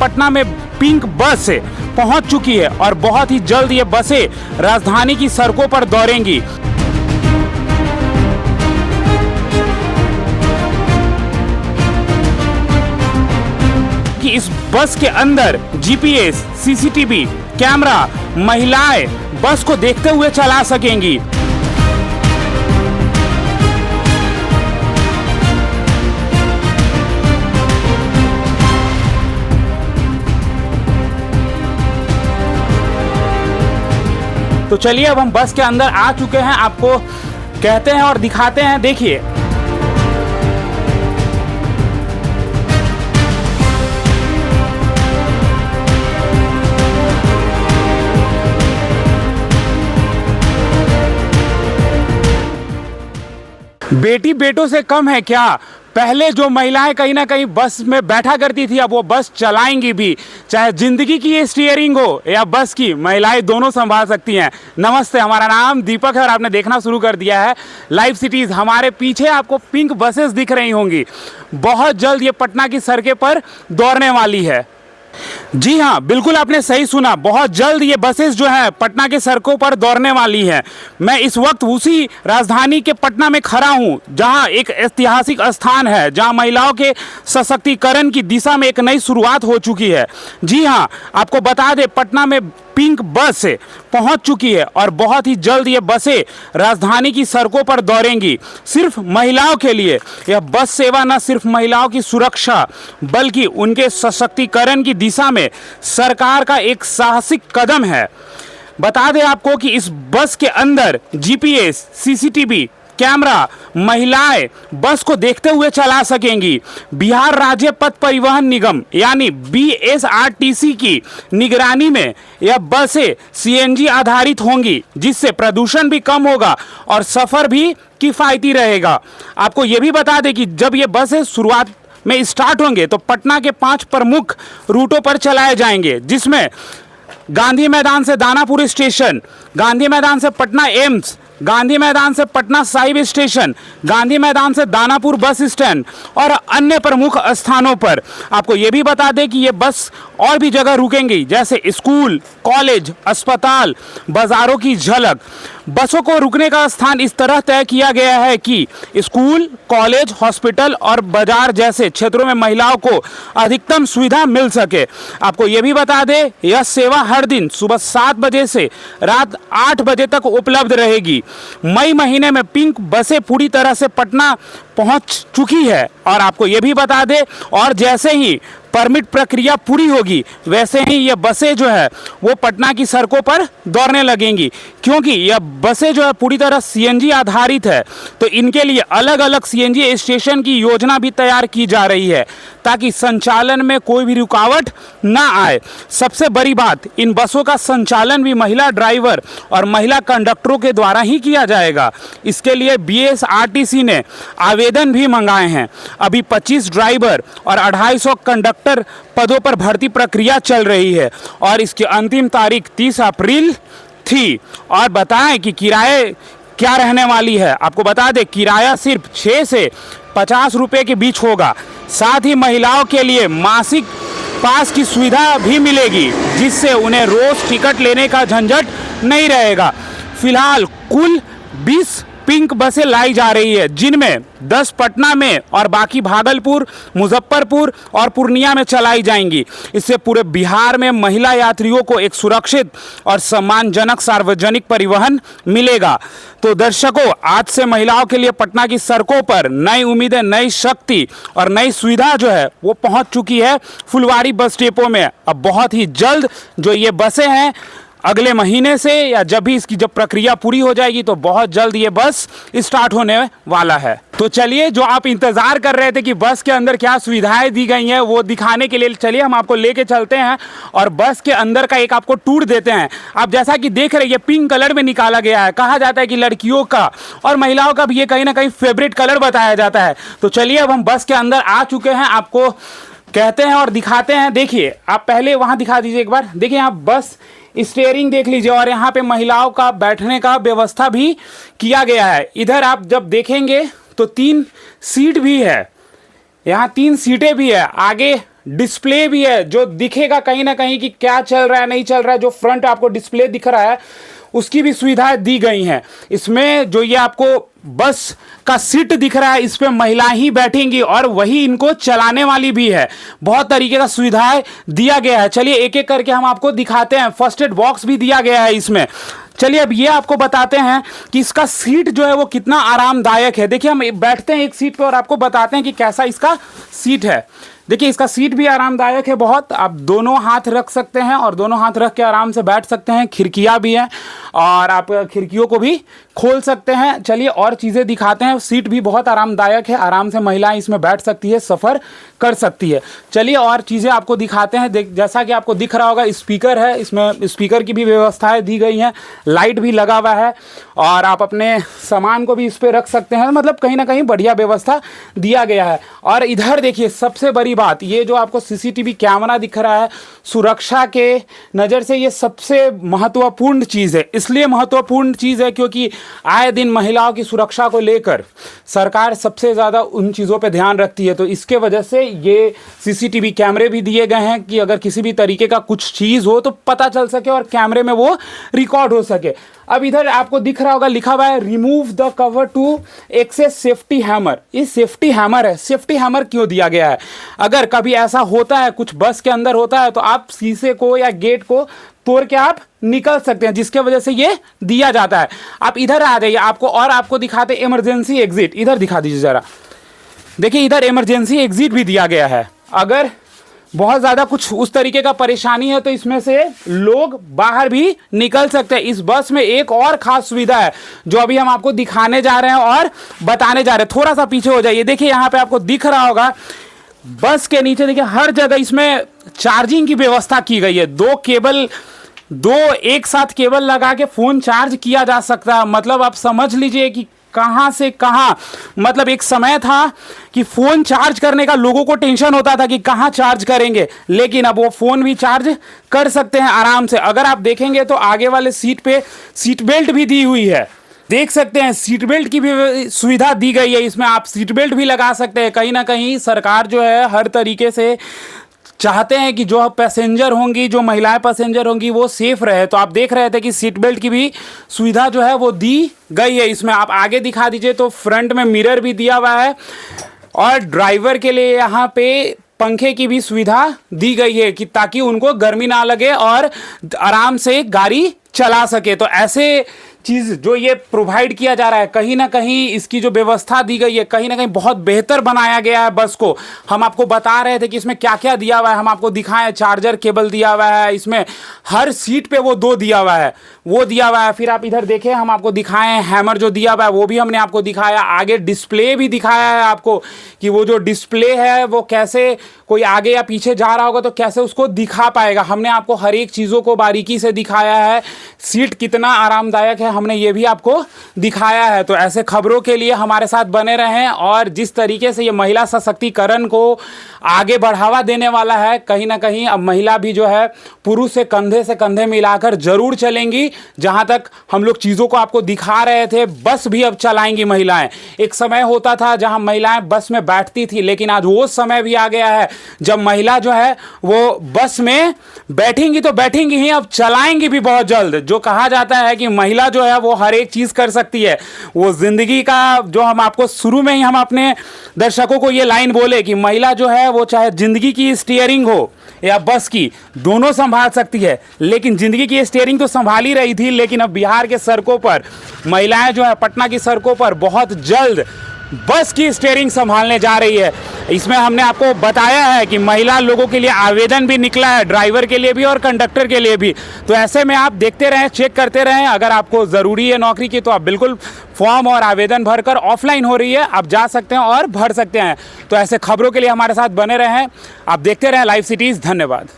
पटना में पिंक बस पहुंच चुकी है और बहुत ही जल्द ये बसें राजधानी की सड़कों पर दौड़ेंगी। कि इस बस के अंदर जीपीएस, सीसीटीवी कैमरा, महिलाएं बस को देखते हुए चला सकेंगी। तो चलिए अब हम बस के अंदर आ चुके हैं, आपको कहते हैं और दिखाते हैं। देखिए बेटी बेटों से कम है क्या? पहले जो महिलाएं कहीं ना कहीं बस में बैठा करती थी, अब वो बस चलाएंगी भी। चाहे जिंदगी की ये स्टीयरिंग हो या बस की, महिलाएं दोनों संभाल सकती हैं। नमस्ते, हमारा नाम दीपक है और आपने देखना शुरू कर दिया है लाइव सिटीज। हमारे पीछे आपको पिंक बसेस दिख रही होंगी। बहुत जल्द ये पटना की सड़कें पर दौड़ने वाली है। जी हाँ, बिल्कुल आपने सही सुना, बहुत जल्द ये बसेस जो है पटना के सड़कों पर दौड़ने वाली हैं। मैं इस वक्त उसी राजधानी के पटना में खड़ा हूं, जहां एक ऐतिहासिक स्थान है, जहां महिलाओं के सशक्तिकरण की दिशा में एक नई शुरुआत हो चुकी है। जी हाँ, आपको बता दें, पटना में पिंक बस पहुंच चुकी है और बहुत ही जल्द ये बसें राजधानी की सड़कों पर दौड़ेंगी। सिर्फ महिलाओं के लिए यह बस सेवा न सिर्फ महिलाओं की सुरक्षा बल्कि उनके सशक्तिकरण की दिशा में सरकार का एक साहसिक कदम है। बता दें आपको कि इस बस के अंदर जीपीएस, सीसीटीवी कैमरा, महिलाएं बस को देखते हुए चला सकेंगी। बिहार राज्य पथ परिवहन निगम यानी बीएसआरटीसी की निगरानी में यह बसें सीएनजी आधारित होंगी, जिससे प्रदूषण भी कम होगा और सफर भी किफायती रहेगा। आपको यह भी बता दें कि जब ये बसें शुरुआत में स्टार्ट होंगे तो पटना के 5 प्रमुख रूटों पर चलाए जाएंगे, जिसमें गांधी मैदान से दानापुर स्टेशन, गांधी मैदान से पटना एम्स, गांधी मैदान से पटना साहिब स्टेशन, गांधी मैदान से दानापुर बस स्टैंड और अन्य प्रमुख स्थानों पर। आपको यह भी बता दें कि ये बस और भी जगह रुकेंगी, जैसे स्कूल, कॉलेज, अस्पताल, बाजारों की झलक। बसों को रुकने का स्थान इस तरह तय किया गया है कि स्कूल, कॉलेज, हॉस्पिटल और बाजार जैसे क्षेत्रों में महिलाओं को अधिकतम सुविधा मिल सके। आपको यह भी बता दें, यह सेवा हर दिन सुबह 7 बजे से रात 8 बजे तक उपलब्ध रहेगी। मई महीने में पिंक बसें पूरी तरह से पटना पहुंच चुकी है और आपको यह भी बता दें, और जैसे ही परमिट प्रक्रिया पूरी होगी वैसे ही ये बसें जो है वो पटना की सड़कों पर दौड़ने लगेंगी। क्योंकि यह बसें जो है पूरी तरह सीएनजी आधारित है, तो इनके लिए अलग अलग सीएनजी स्टेशन की योजना भी तैयार की जा रही है, ताकि संचालन में कोई भी रुकावट ना आए। सबसे बड़ी बात, इन बसों का संचालन भी महिला ड्राइवर और महिला कंडक्टरों के द्वारा ही किया जाएगा। इसके लिए बीएसआरटीसी ने आवेदन भी मंगाए हैं। अभी 25 ड्राइवर और 250 कंडक्टर पदों पर भर्ती प्रक्रिया चल रही है और इसकी अंतिम तारीख 30 अप्रैल थी। और बताएं कि किराए क्या रहने वाली है। आपको बता दें, किराया सिर्फ 6 से 50 रुपए के बीच होगा। साथ ही महिलाओं के लिए मासिक पास की सुविधा भी मिलेगी, जिससे उन्हें रोज टिकट लेने का झंझट नहीं रहेगा। फिलहाल कुल 20 पिंक बसें लाई जा रही है, जिनमें 10 पटना में और बाकी भागलपुर, मुजफ्फरपुर और पूर्णिया में चलाई जाएंगी। इससे पूरे बिहार में महिला यात्रियों को एक सुरक्षित और सम्मानजनक सार्वजनिक परिवहन मिलेगा। तो दर्शकों, आज से महिलाओं के लिए पटना की सड़कों पर नई उम्मीदें, नई शक्ति और नई सुविधा जो है वो पहुंच चुकी है फुलवारी बस डिपो में। अब बहुत ही जल्द जो ये बसें हैं, अगले महीने से या जब भी इसकी जब प्रक्रिया पूरी हो जाएगी, तो बहुत जल्द ये बस स्टार्ट होने वाला है। तो चलिए, जो आप इंतजार कर रहे थे कि बस के अंदर क्या सुविधाएं दी गई हैं, वो दिखाने के लिए चलिए हम आपको लेके चलते हैं और बस के अंदर का एक आपको टूर देते हैं। आप जैसा कि देख रहे हैं, ये पिंक कलर में निकाला गया है। कहा जाता है कि लड़कियों का और महिलाओं का भी ये कहीं ना कहीं फेवरेट कलर बताया जाता है। तो चलिए, अब हम बस के अंदर आ चुके हैं, आपको कहते हैं और दिखाते हैं। देखिए, आप पहले वहाँ दिखा दीजिए एक बार। देखिए, यहाँ बस स्टीयरिंग देख लीजिए और यहाँ पे महिलाओं का बैठने का व्यवस्था भी किया गया है। इधर आप जब देखेंगे तो 3 सीट भी है, यहाँ 3 सीटें भी है। आगे डिस्प्ले भी है जो दिखेगा कहीं ना कहीं कि क्या चल रहा है नहीं चल रहा है। जो फ्रंट आपको डिस्प्ले दिख रहा है उसकी भी सुविधाएं दी गई हैं। इसमें जो ये आपको बस का सीट दिख रहा है इस पे महिलाएं ही बैठेंगी और वही इनको चलाने वाली भी है। बहुत तरीके का सुविधाएं दिया गया है। चलिए एक एक करके हम आपको दिखाते हैं। फर्स्ट एड बॉक्स भी दिया गया है इसमें। चलिए अब ये आपको बताते हैं कि इसका सीट जो है वो कितना आरामदायक है। देखिए हम बैठते हैं एक सीट पे और आपको बताते हैं कि कैसा इसका सीट है। देखिए इसका सीट भी आरामदायक है बहुत। आप दोनों हाथ रख सकते हैं और दोनों हाथ रख के आराम से बैठ सकते हैं। खिड़कियां भी हैं और आप खिड़कियों को भी खोल सकते हैं। चलिए और चीज़ें दिखाते हैं। सीट भी बहुत आरामदायक है। आराम से महिलाएं इसमें बैठ सकती है, सफ़र कर सकती है। चलिए और चीज़ें आपको दिखाते हैं। जैसा कि आपको दिख रहा होगा स्पीकर है, इसमें स्पीकर की भी व्यवस्थाएं दी गई हैं। लाइट भी लगा हुआ है और आप अपने सामान को भी इस पर रख सकते हैं। मतलब कहीं ना कहीं बढ़िया व्यवस्था दिया गया है। और इधर देखिए सबसे बड़ी बात, ये जो आपको सीसीटीवी कैमरा दिख रहा है, सुरक्षा के नज़र से ये सबसे महत्वपूर्ण चीज़ है। इसलिए महत्वपूर्ण चीज़ है क्योंकि आए दिन महिलाओं की सुरक्षा को लेकर सरकार सबसे ज़्यादा उन चीज़ों पे ध्यान रखती है। तो इसके वजह से ये सीसीटीवी कैमरे भी दिए गए हैं कि अगर किसी भी तरीके का कुछ चीज़ हो तो पता चल सके और कैमरे में वो रिकॉर्ड हो सके। अब इधर आपको दिख रहा होगा लिखा हुआ है remove the cover to access safety hammer. ये सेफ्टी हैमर है। सेफ्टी हैमर क्यों दिया गया है? अगर कभी ऐसा होता है, कुछ बस के अंदर होता है, तो आप शीशे को या गेट को तोड़ के आप निकल सकते हैं, जिसके वजह से ये दिया जाता है। आप इधर आ जाइए, आपको दिखाते इमरजेंसी एग्जिट। इधर दिखा दीजिए ज़रा। देखिए इधर इमरजेंसी एग्जिट भी दिया गया है। अगर बहुत ज़्यादा कुछ उस तरीके का परेशानी है तो इसमें से लोग बाहर भी निकल सकते हैं। इस बस में एक और ख़ास सुविधा है जो अभी हम आपको दिखाने जा रहे हैं और बताने जा रहे हैं। थोड़ा सा पीछे हो जाइए। देखिए यहाँ पे आपको दिख रहा होगा बस के नीचे देखिए हर जगह इसमें चार्जिंग की व्यवस्था की गई है। दो एक साथ केबल लगा के फ़ोन चार्ज किया जा सकता है। मतलब आप समझ लीजिए कि कहाँ से कहाँ। मतलब एक समय था कि फ़ोन चार्ज करने का लोगों को टेंशन होता था कि कहाँ चार्ज करेंगे, लेकिन अब वो फ़ोन भी चार्ज कर सकते हैं आराम से। अगर आप देखेंगे तो आगे वाले सीट पे सीट बेल्ट भी दी हुई है। देख सकते हैं सीट बेल्ट की भी सुविधा दी गई है। इसमें आप सीट बेल्ट भी लगा सकते हैं। कहीं ना कहीं सरकार जो है हर तरीके से चाहते हैं कि जो पैसेंजर होंगी, जो महिलाएं पैसेंजर होंगी, वो सेफ रहे। तो आप देख रहे थे कि सीट बेल्ट की भी सुविधा जो है वो दी गई है। इसमें आप आगे दिखा दीजिए तो फ्रंट में मिरर भी दिया हुआ है और ड्राइवर के लिए यहाँ पे पंखे की भी सुविधा दी गई है कि ताकि उनको गर्मी ना लगे और आराम से गाड़ी चला सके। तो ऐसे चीज़ जो ये प्रोवाइड किया जा रहा है, कहीं ना कहीं इसकी जो व्यवस्था दी गई है कहीं ना कहीं बहुत बेहतर बनाया गया है बस को। हम आपको बता रहे थे कि इसमें क्या क्या दिया हुआ है। हम आपको दिखाएं, चार्जर केबल दिया हुआ है, इसमें हर सीट पे वो 2 दिया हुआ है, वो दिया हुआ है। फिर आप इधर देखें, हम आपको दिखाएं हैमर जो दिया हुआ है वो भी हमने आपको दिखाया। आगे डिस्प्ले भी दिखाया है आपको कि वो जो डिस्प्ले है वो कैसे, कोई आगे या पीछे जा रहा होगा तो कैसे उसको दिखा पाएगा। हमने आपको हर एक चीज़ों को बारीकी से दिखाया है। सीट कितना आरामदायक है हमने ये भी आपको दिखाया है। तो ऐसे खबरों के लिए हमारे साथ बने रहें। और जिस तरीके से ये महिला सशक्तिकरण को आगे बढ़ावा देने वाला है, कहीं ना कहीं अब महिला भी जो है पुरुष से कंधे मिलाकर जरूर चलेंगी। जहां तक हम लोग चीज़ों को आपको दिखा रहे थे, बस भी अब चलाएंगी महिलाएं। एक समय होता था जहां महिलाएं बस में बैठती थी, लेकिन आज वो समय भी आ गया है जब महिला जो है वो बस में बैठेंगी तो बैठेंगी ही, अब चलाएंगी भी बहुत जल्द। जो कहा जाता है कि महिला जो है वो हर एक चीज़ कर सकती है। वो जिंदगी का जो हम आपको शुरू में ही हम अपने दर्शकों को ये लाइन बोले कि महिला जो है वो चाहे जिंदगी की स्टीयरिंग हो या बस की, दोनों संभाल सकती है। लेकिन जिंदगी की स्टीयरिंग तो संभाल ही रही थी, लेकिन अब बिहार के सड़कों पर महिलाएं जो है, पटना की सड़कों पर बहुत जल्द बस की स्टीयरिंग संभालने जा रही है। इसमें हमने आपको बताया है कि महिला लोगों के लिए आवेदन भी निकला है, ड्राइवर के लिए भी और कंडक्टर के लिए भी। तो ऐसे में आप देखते रहें, चेक करते रहें। अगर आपको ज़रूरी है नौकरी की तो आप बिल्कुल फॉर्म और आवेदन भरकर, ऑफलाइन हो रही है, आप जा सकते हैं और भर सकते हैं। तो ऐसे खबरों के लिए हमारे साथ बने रहें। आप देखते रहें लाइव सिटीज़। धन्यवाद।